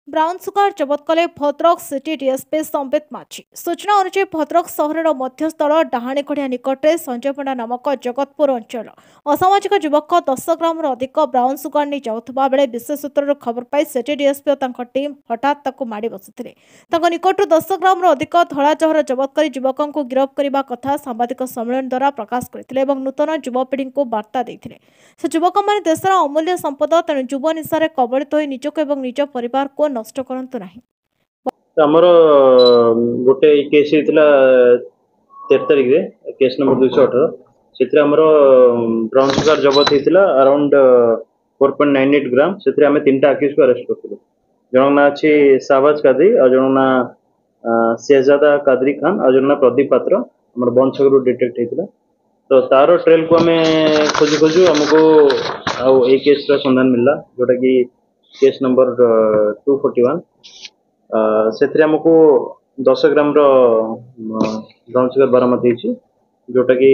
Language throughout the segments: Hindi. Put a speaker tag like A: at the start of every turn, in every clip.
A: ब्राउन सुगार जबत कले भद्रक सिटी डीएसपी संबित माझी। सूचना अनुसार भद्रक सहर मध्यस्थल डाहाणीगढ़िया निकट में संजय पंडा नामक जगतपुर अंचल असामाजिक युवक 10 ग्राम अधिक ब्राउन सुगार नहीं जाउथबा बेले विशेष सूत्र खबर पाई सिटी डीएसपी और टीम हठात ताकू माड़ी बसिथिले। निकट 10 ग्राम अधिक धला जहर जबत कर युवक को गिरफ्त करने कथा सांबादिक सम्मेलन द्वारा प्रकाश करथिले एवं नूतन युवपीढ़ी को वार्ता देथिले। से युवक माने देशर अमूल्य संपद तेणु युव निशार कबलित हो निजक और निज परिवार को नष्ट करंतु नाही।
B: हमर गोटे केस हेतला 13 तारिख रे केस नंबर 218 सेत्र हमर ब्राउन सुगार जबत हेतला अराउंड 4.98 ग्राम सेत्र हमें तीनटा अक्यूज को अरेस्ट करथिलु। जणक ना अछि शाहबाज कादरी और जणक ना शहजादा कादरी खान और जणक ना प्रदीप पात्र हमर बंछगरु डिटेक्ट हेतला। तो तारो ट्रेल को हमें खोजु हमको आ ए केस रा संधान मिलला जोटा कि केस नंबर 241 से आमको 10 ग्राम ब्राउन सुगार बरामद होती जोटा कि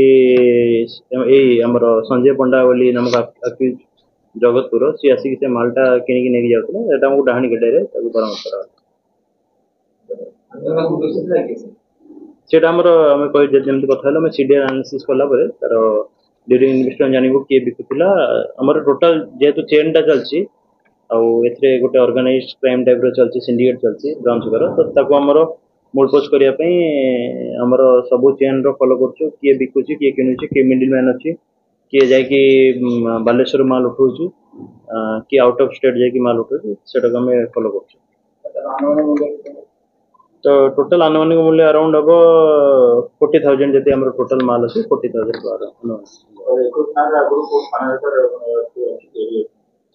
B: आमर संजय पंडा बोली नामक अक्यूज जगतपुर सी आसिक से मालटा किणिकी नहीं जाता आमको डाहाणी गड्डे बरामद करा जमी कथा सीडीआर एनालिसिस कला तार ड्यूरिंग इन्वेस्टिगेशन जानू किए बिकुला आमर टोटाल जेहेतु चेन टा चलती एथे गोटे ऑर्गेनाइज्ड क्राइम टाइप चलती सिंडिकेट चलती ब्राउन सुगार तो ताको हमर मूलपोच करने आमर सब चेन रो फॉलो करछु किए बिकुची किए किनुची किए मिडिल मैन अच्छी किए जाकि बालेश्वर माल उठाउची कि आउट ऑफ स्टेट जाकि माल उठाउची सेटा को हमें फॉलो करछु। तो टोटल आनुमानिक मूल्य अराउंड हम 40,000 जति हमर टोटल माल अछि 40,000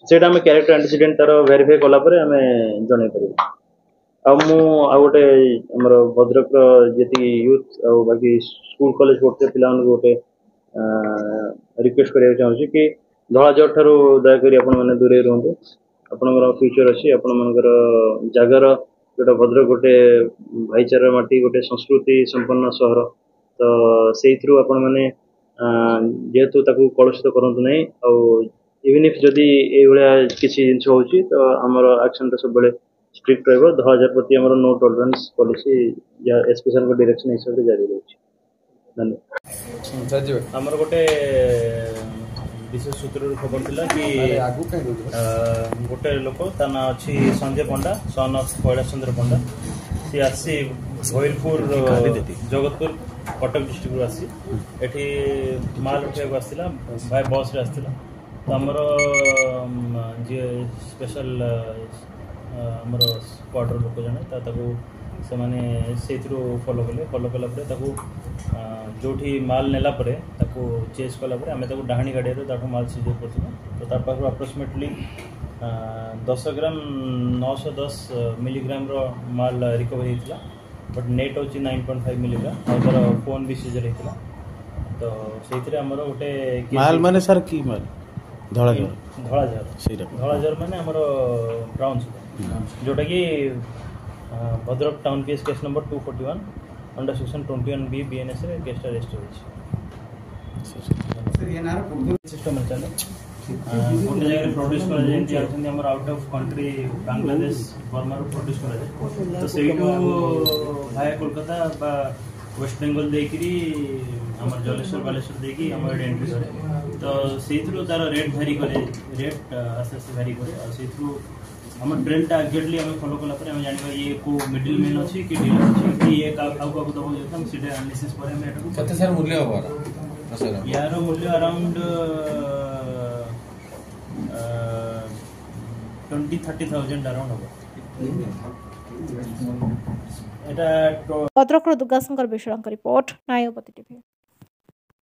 B: सेटा हमें कैरेक्टर एंटीसीडेंट तार वेरीफाई कला परे हमें जणे परिबो। आ मु आ गोटे हमर भद्रक जति यूथ आ बाकी स्कूल कॉलेज पढ़ते पिला गोटे रिक्वेस्ट करिया चाहूँ कि धला जर ठारू दया करी आपण माने दूरे रहंतु आपनकर फ्यूचर अछि आपण मानकर जगार जोटा भद्रक गोटे भाईचारा माटी गोटे संस्कृति संपन्न सहर तो से थ्रू आपण माने जेहेतु ताकू कलुषित करंतु नहीं आ इवन इफ जदि ए भलिया किसी जिंस होची तो हमर एक्शन तो सब बेले स्ट्रिक्ट रहबो 10,000 प्रति हमर नो टॉलरेंस पॉलिसी या स्पेशल को डायरेक्शन हिसाब से जारी रहछि। धन्यवाद। हमर गोटे विशेष सूत्र खबर थिला कि गोटे लोक ता ना अछि संजय पंडा सन ऑफ कैलाश चंद्र पंडा सी आसी भैरपुर जगतपुर कटक डिस्ट्रिक्ट रो आसी एठी माल उठे आसला बाय बस रे आसला तो आमर जे स्पेशल आमर स्क्वाड लोक जने से माने फॉलो कले जो माल नेला परे ताको चेस कला परे आमे ताको डाहाणी गाड़ी माल सीज करथिलु तो तार पाखु अप्रोक्सीमेटली 10 ग्राम 910 मिलीग्राम रो माल रिकवरी होइतिला बट नेट होची 9.5 मिलीग्राम और तार फोन भी सीजर होइतिला। तो सेइतरे हमर गोटे
C: माल माने सर की माल धला जर माने हमर ब्राउन सुगार जोटा कि Bhadrak town case case number 241 under section 21B BNS रे केस रजिस्टर होछि। सर ये नार सिस्टम चले गोटे जगह प्रोड्यूस करा जाय जे हमर out of country Bangladesh Burma raw produce करा जाय तो सेइटो भाया कोलकाता बा वेस्ट बेंगल देकरी हमर जलेश्वर बालेश्वर देकी हमर एंट्री करे तो सेइथरो तार रेट वेरी करे रेट आस्ते वेरी करे और सेइथरो हमर ट्रेन टा एक्जेक्टली हमें फॉलो कला पर हम जानिबा ये को मिडिल मैन अछि कि डीलर अछि कि ये का आउ का दबो हम सीधे एनालिसिस पर हम एटा
D: कते सर मूल्य होबा सर
C: यार मूल्य अराउंड 20-30,000 अराउंड होबा एटा
A: भद्रक दुर्गाशंकर विश्राम रिपोर्ट नायपति टीवी।